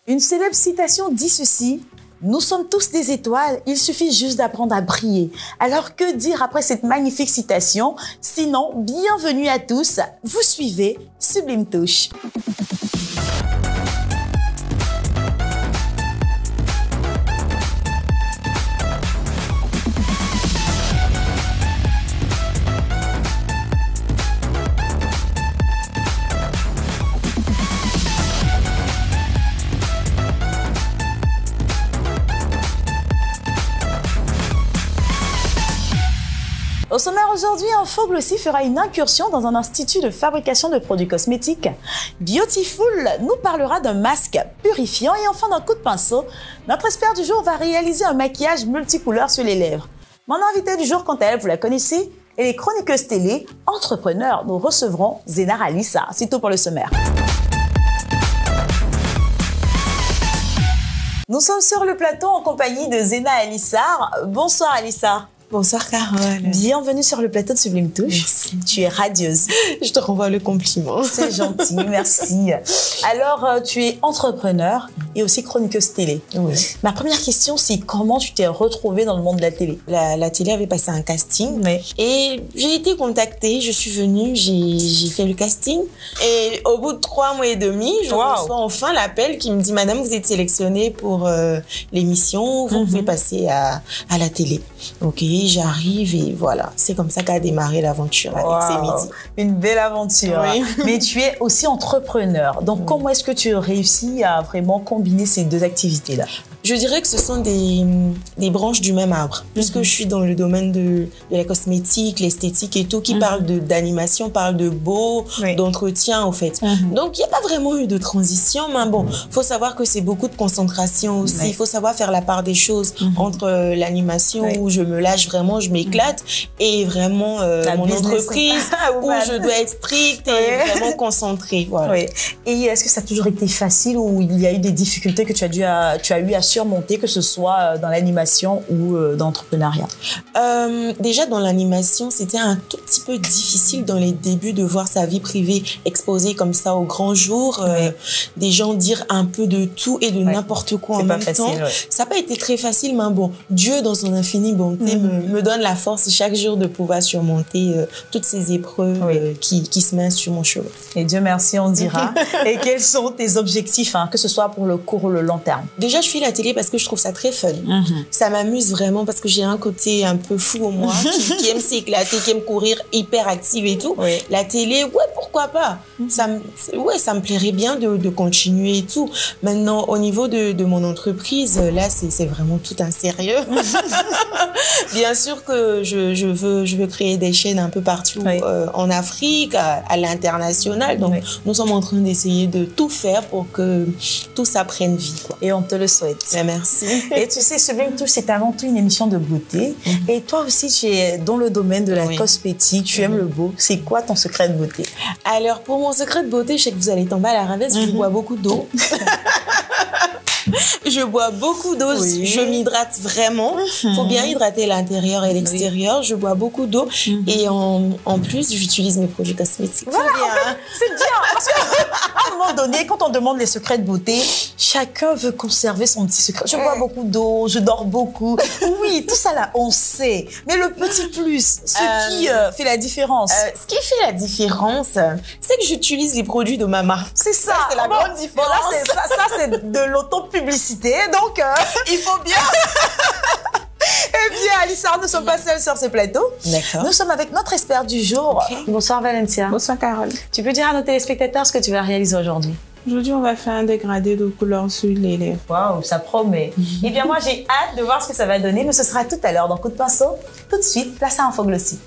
Une célèbre citation dit ceci: nous sommes tous des étoiles, il suffit juste d'apprendre à briller. Alors que dire après cette magnifique citation? Sinon, bienvenue à tous, vous suivez Sublime Touche. Au sommaire aujourd'hui, Infoglossy fera une incursion dans un institut de fabrication de produits cosmétiques. Beautiful nous parlera d'un masque purifiant et enfin d'un coup de pinceau, notre expert du jour va réaliser un maquillage multicouleur sur les lèvres. Mon invité du jour, quant à elle, vous la connaissez, elle est chroniqueuse télé, entrepreneur. Nous recevrons Zénard Alissa. C'est tout pour le sommaire. Nous sommes sur le plateau en compagnie de Zénard Alissa. Bonsoir Alissa. Bonsoir Carole. Bienvenue sur le plateau de Sublime Touche. Merci. Tu es radieuse. Je te renvoie le compliment. C'est gentil, merci. Alors, tu es entrepreneur et aussi chroniqueuse télé. Oui. Ma première question, c'est comment tu t'es retrouvée dans le monde de la télé? La télé avait passé un casting. Oui. Et j'ai été contactée, je suis venue, j'ai fait le casting. Et au bout de 3 mois et demi, je reçois enfin l'appel qui me dit: Madame, vous êtes sélectionnée pour l'émission, vous pouvez passer à la télé. Ok, j'arrive et voilà. C'est comme ça qu'a démarré l'aventure avec C'est Midi. Une belle aventure. Oui. Mais tu es aussi entrepreneur. Donc, comment est-ce que tu réussis à vraiment combiner ces deux activités-là? Je dirais que ce sont des branches du même arbre. Puisque je suis dans le domaine de la cosmétique, l'esthétique et tout, qui parle d'animation, parle de beau, d'entretien, au fait. Donc, il n'y a pas vraiment eu de transition. Mais bon, faut savoir que c'est beaucoup de concentration aussi. Il faut savoir faire la part des choses entre l'animation où je me lâche vraiment, je m'éclate, et vraiment mon entreprise où je dois être stricte et vraiment concentrée. Voilà. Oui. Et est-ce que ça a toujours été facile ou il y a eu des difficultés que tu as eu à surmonter, que ce soit dans l'animation ou dans l'entrepreneuriat? Déjà, dans l'animation, c'était un tout petit peu difficile dans les débuts de voir sa vie privée exposée comme ça au grand jour. Des gens dire un peu de tout et de n'importe quoi en même temps. Ça n'a pas été très facile, mais bon, Dieu, dans son infinie bonté, me donne la force chaque jour de pouvoir surmonter toutes ces épreuves qui se mettent sur mon chemin. Et Dieu merci, on dira. Et quels sont tes objectifs, que ce soit pour le court ou le long terme? Déjà, je fais la télé parce que je trouve ça très fun. Ça m'amuse vraiment parce que j'ai un côté un peu fou en moi qui aime s'éclater, qui aime courir, hyper active et tout. La télé, pourquoi pas. Ça me plairait bien de continuer et tout. Maintenant, au niveau de mon entreprise, là, c'est vraiment tout un sérieux. Bien sûr que je veux créer des chaînes un peu partout en Afrique, à l'international. Donc, nous sommes en train d'essayer de tout faire pour que tout ça prenne vie, quoi. Et on te le souhaite. Merci. Et tu sais, Sublime Touche, c'est avant tout une émission de beauté. Et toi aussi, tu es dans le domaine de la cosmétique, tu aimes le beau. C'est quoi ton secret de beauté? Alors, pour mon secret de beauté, je sais que vous allez tomber à la ramasse, je bois beaucoup d'eau. Je bois beaucoup d'eau, je m'hydrate vraiment. Faut bien hydrater l'intérieur et l'extérieur. Je bois beaucoup d'eau et en plus, j'utilise mes produits cosmétiques. Voilà, en fait, c'est bien. Parce qu'à un moment donné, quand on demande les secrets de beauté, chacun veut conserver son petit secret. Je bois beaucoup d'eau, je dors beaucoup. Oui, tout ça là, on sait. Mais le petit plus, ce qui fait la différence. Ce qui fait la différence, c'est que j'utilise les produits de ma marque. C'est ça. C'est la grande différence. Bon, là, ça c'est de l'auto-publicité. Donc, il faut bien. Eh bien, Alissa, nous ne sommes pas seuls sur ce plateau. D'accord. Nous sommes avec notre expert du jour. Bonsoir Valentia. Bonsoir Carole. Tu peux dire à nos téléspectateurs ce que tu vas réaliser aujourd'hui? Aujourd'hui, on va faire un dégradé de couleur sur les lèvres. Waouh, ça promet. Eh bien, moi, j'ai hâte de voir ce que ça va donner, mais ce sera tout à l'heure dans Coup de pinceau. Tout de suite, place à Infoglossy.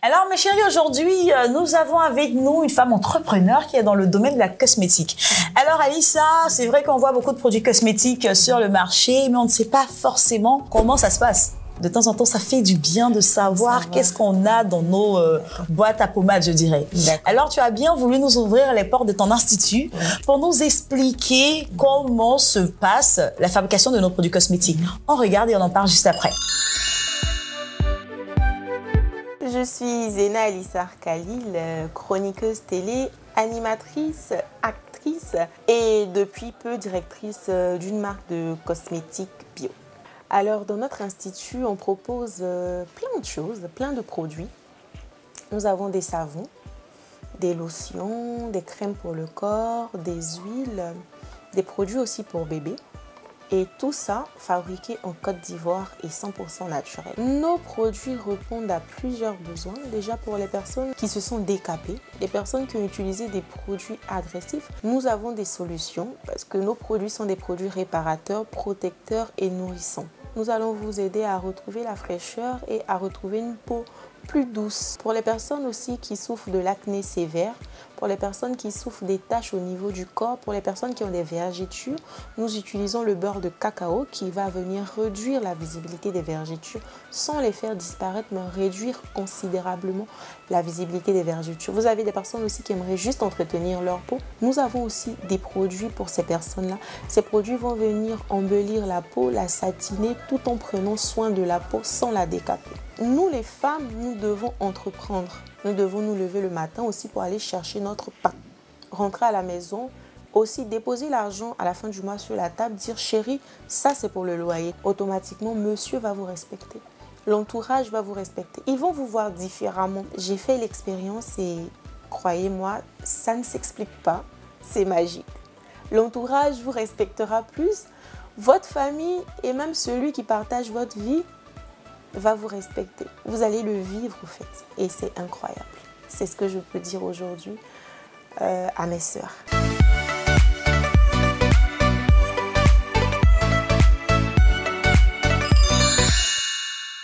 Alors, mes chéris, aujourd'hui, nous avons avec nous une femme entrepreneur qui est dans le domaine de la cosmétique. Alors, Alissa, c'est vrai qu'on voit beaucoup de produits cosmétiques sur le marché, mais on ne sait pas forcément comment ça se passe. De temps en temps, ça fait du bien de savoir qu'est-ce qu'on a dans nos boîtes à pommade, je dirais. Alors, tu as bien voulu nous ouvrir les portes de ton institut pour nous expliquer comment se passe la fabrication de nos produits cosmétiques. On regarde et on en parle juste après. je suis Zena Alissar Khalil, chroniqueuse télé, animatrice, actrice et depuis peu directrice d'une marque de cosmétiques bio. Alors, dans notre institut, on propose plein de choses, plein de produits. Nous avons des savons, des lotions, des crèmes pour le corps, des huiles, des produits aussi pour bébés. Et tout ça fabriqué en Côte d'Ivoire et 100% naturel. Nos produits répondent à plusieurs besoins. Déjà pour les personnes qui se sont décapées, les personnes qui ont utilisé des produits agressifs, nous avons des solutions parce que nos produits sont des produits réparateurs, protecteurs et nourrissants. Nous allons vous aider à retrouver la fraîcheur et à retrouver une peau plus douce. Pour les personnes aussi qui souffrent de l'acné sévère, pour les personnes qui souffrent des taches au niveau du corps, pour les personnes qui ont des vergetures, nous utilisons le beurre de cacao qui va venir réduire la visibilité des vergetures sans les faire disparaître, mais réduire considérablement la visibilité des vergetures. Vous avez des personnes aussi qui aimeraient juste entretenir leur peau. Nous avons aussi des produits pour ces personnes-là. Ces produits vont venir embellir la peau, la satiner, tout en prenant soin de la peau sans la décaper. Nous, les femmes, nous devons entreprendre. Nous devons nous lever le matin aussi pour aller chercher notre pain. Rentrer à la maison, aussi déposer l'argent à la fin du mois sur la table, dire « Chérie, ça c'est pour le loyer ». Automatiquement, monsieur va vous respecter. L'entourage va vous respecter. Ils vont vous voir différemment. J'ai fait l'expérience et croyez-moi, ça ne s'explique pas. C'est magique. L'entourage vous respectera plus. Votre famille et même celui qui partage votre vie va vous respecter. Vous allez le vivre, en fait. Et c'est incroyable. C'est ce que je peux dire aujourd'hui à mes sœurs.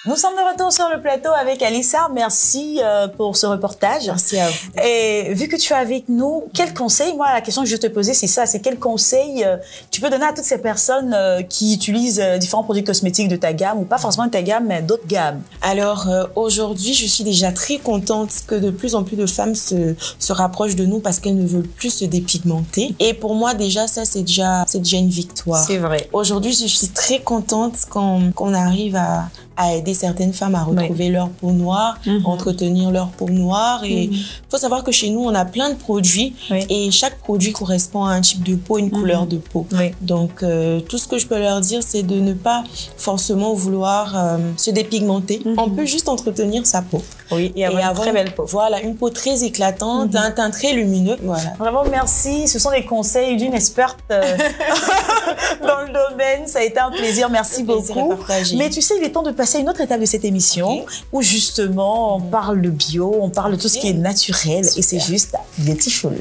Nous sommes de retour sur le plateau avec Alissar. Merci pour ce reportage. Merci à vous. Et vu que tu es avec nous, quel conseil, moi la question que je vais te poser c'est ça, c'est quel conseil tu peux donner à toutes ces personnes qui utilisent différents produits cosmétiques de ta gamme, ou pas forcément de ta gamme, mais d'autres gammes? Alors aujourd'hui, je suis déjà très contente que de plus en plus de femmes se rapprochent de nous parce qu'elles ne veulent plus se dépigmenter. Et pour moi déjà, ça c'est déjà une victoire. C'est vrai. Aujourd'hui, je suis très contente qu'on arrive à aider certaines femmes à retrouver leur peau noire, entretenir leur peau noire. Et faut savoir que chez nous, on a plein de produits et chaque produit correspond à un type de peau, une couleur de peau. Donc, tout ce que je peux leur dire, c'est de ne pas forcément vouloir se dépigmenter. On peut juste entretenir sa peau. Oui, et avoir une très belle peau. Voilà, une peau très éclatante, un teint très lumineux. Voilà. Vraiment, merci. Ce sont des conseils d'une experte dans le domaine. Ça a été un plaisir. Merci beaucoup. Mais tu sais, il est temps de passer à une autre étape de cette émission où justement, on parle de bio, on parle de tout ce qui est naturel et c'est juste beautiful.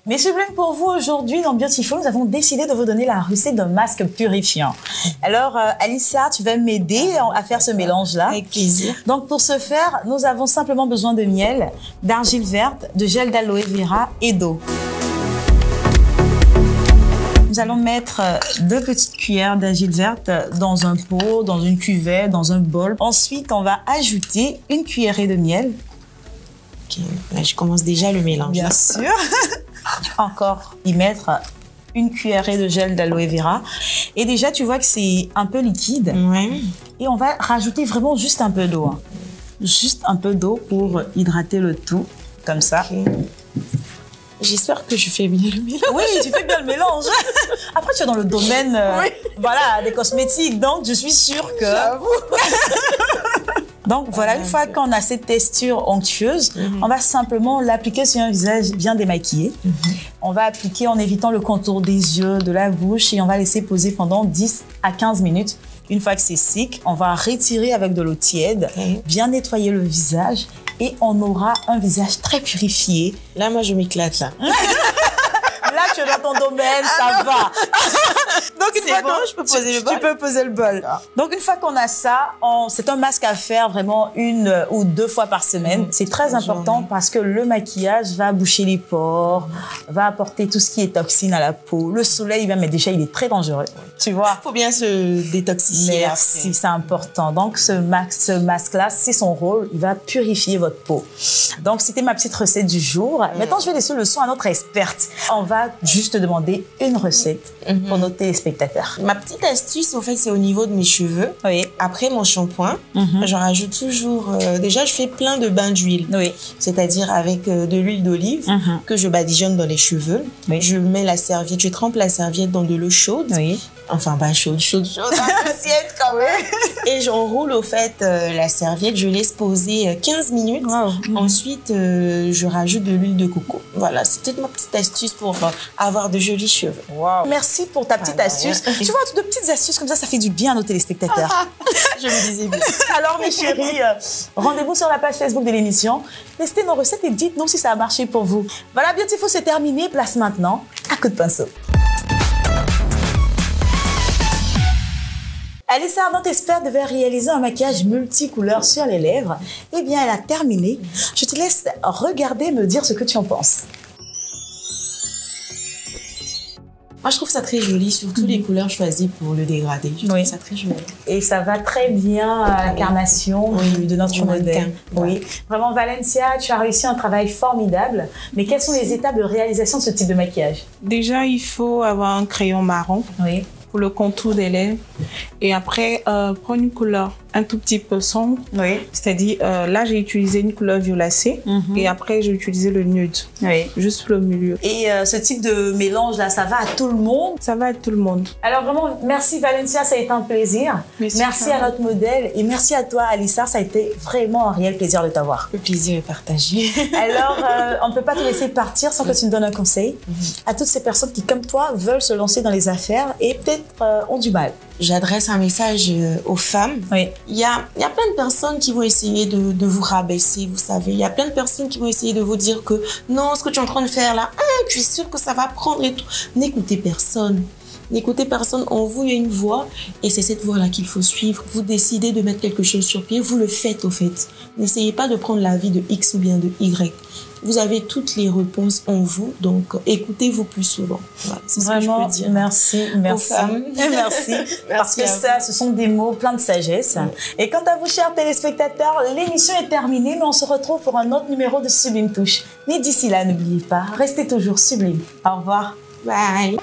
Mais sublime pour vous aujourd'hui dans Beautiful, nous avons décidé de vous donner la recette d'un masque purifiant. Alors, Alissar, tu vas m'aider à faire ce mélange-là. Avec plaisir. Donc, pour ce faire, nous avons simplement besoin de miel, d'argile verte, de gel d'aloe vera et d'eau. Nous allons mettre 2 petites cuillères d'argile verte dans un pot, dans une cuvette, dans un bol. Ensuite, on va ajouter une cuillerée de miel. Okay. Là, je commence déjà le mélange. Bien sûr. Encore y mettre une cuillerée de gel d'aloe vera. Et déjà, tu vois que c'est un peu liquide. Et on va rajouter vraiment juste un peu d'eau. Hein. Juste un peu d'eau pour hydrater le tout, comme ça. J'espère que je fais bien le mélange. Oui, tu fais bien le mélange. Après, tu es dans le domaine voilà, des cosmétiques, donc je suis sûre que... J'avoue. Donc voilà, une fois qu'on a cette texture onctueuse, on va simplement l'appliquer sur un visage bien démaquillé. On va appliquer en évitant le contour des yeux, de la bouche et on va laisser poser pendant 10 à 15 minutes. Une fois que c'est sec, on va retirer avec de l'eau tiède, bien nettoyer le visage et on aura un visage très purifié. Là, moi, je m'éclate là. Là, tu es dans ton domaine, ça va. Donc, une fois je peux poser le bol. Tu peux poser le bol. Donc, une fois qu'on a ça, c'est un masque à faire vraiment 1 ou 2 fois par semaine. C'est très important parce que le maquillage va boucher les pores, va apporter tout ce qui est toxine à la peau. Le soleil, mais déjà, il est très dangereux. Tu vois? Il faut bien se détoxifier. Merci, c'est important. Donc, ce masque-là, c'est son rôle. Il va purifier votre peau. Donc, c'était ma petite recette du jour. Maintenant, je vais laisser le soin à notre experte. On va juste demander une recette pour nos téléspectateurs. Ma petite astuce, en fait, c'est au niveau de mes cheveux. Oui. Après mon shampoing, je rajoute toujours... déjà, je fais plein de bains d'huile. Oui. C'est-à-dire avec de l'huile d'olive que je badigeonne dans les cheveux. Oui. Je mets la serviette, je trempe la serviette dans de l'eau chaude. Oui. Enfin, pas chaude, un peu tiède quand même. Et j'enroule au fait la serviette, je laisse poser 15 minutes. Wow. Ensuite, je rajoute de l'huile de coco. Voilà, c'était ma petite astuce pour avoir de jolis cheveux. Wow. Merci pour ta petite astuce. Tu vois, de petites astuces comme ça fait du bien à nos téléspectateurs. Je me disais bien. Alors, mes chéris, rendez-vous sur la page Facebook de l'émission. Testez nos recettes et dites-nous si ça a marché pour vous. Voilà, Beautiful, c'est terminé. Place maintenant à coup de pinceau. Alissa Ardant, experte, devait réaliser un maquillage multicouleur sur les lèvres. Eh bien, elle a terminé. Je te laisse regarder et me dire ce que tu en penses. Moi, je trouve ça très joli, surtout les couleurs choisies pour le dégradé. Je trouve ça très joli. Et ça va très bien à l'incarnation de notre modèle. Oui. Vraiment, Valencia, tu as réussi un travail formidable. Mais quelles sont les étapes de réalisation de ce type de maquillage? Déjà, il faut avoir un crayon marron. Oui. Pour le contour des lèvres. Et après, prendre une couleur un tout petit peu sombre. Oui. C'est-à-dire, là, j'ai utilisé une couleur violacée. Et après, j'ai utilisé le nude. Oui. Juste pour le milieu. Et ce type de mélange-là, ça va à tout le monde? Ça va à tout le monde. Alors vraiment, merci Valencia, ça a été un plaisir. Merci à notre modèle et merci à toi, Alissa. Ça a été vraiment un réel plaisir de t'avoir. Le plaisir est partagé. Alors, on ne peut pas te laisser partir sans que tu nous donnes un conseil à toutes ces personnes qui, comme toi, veulent se lancer dans les affaires et peut-être ont du mal. J'adresse un message aux femmes. Oui. Il y a plein de personnes qui vont essayer de vous rabaisser, vous savez. Il y a plein de personnes qui vont essayer de vous dire que non, ce que tu es en train de faire là, tu es sûr que ça va prendre et tout. N'écoutez personne. N'écoutez personne. En vous, il y a une voix et c'est cette voix-là qu'il faut suivre. Vous décidez de mettre quelque chose sur pied, vous le faites au fait. N'essayez pas de prendre l'avis de X ou bien de Y. Vous avez toutes les réponses en vous, donc écoutez-vous plus souvent. Voilà, c'est ce que je peux dire. Merci. Aux femmes. Merci. Parce que ça, ce sont des mots pleins de sagesse. Et quant à vous, chers téléspectateurs, l'émission est terminée, mais on se retrouve pour un autre numéro de Sublime Touche. Mais d'ici là, n'oubliez pas, restez toujours sublime. Au revoir. Bye.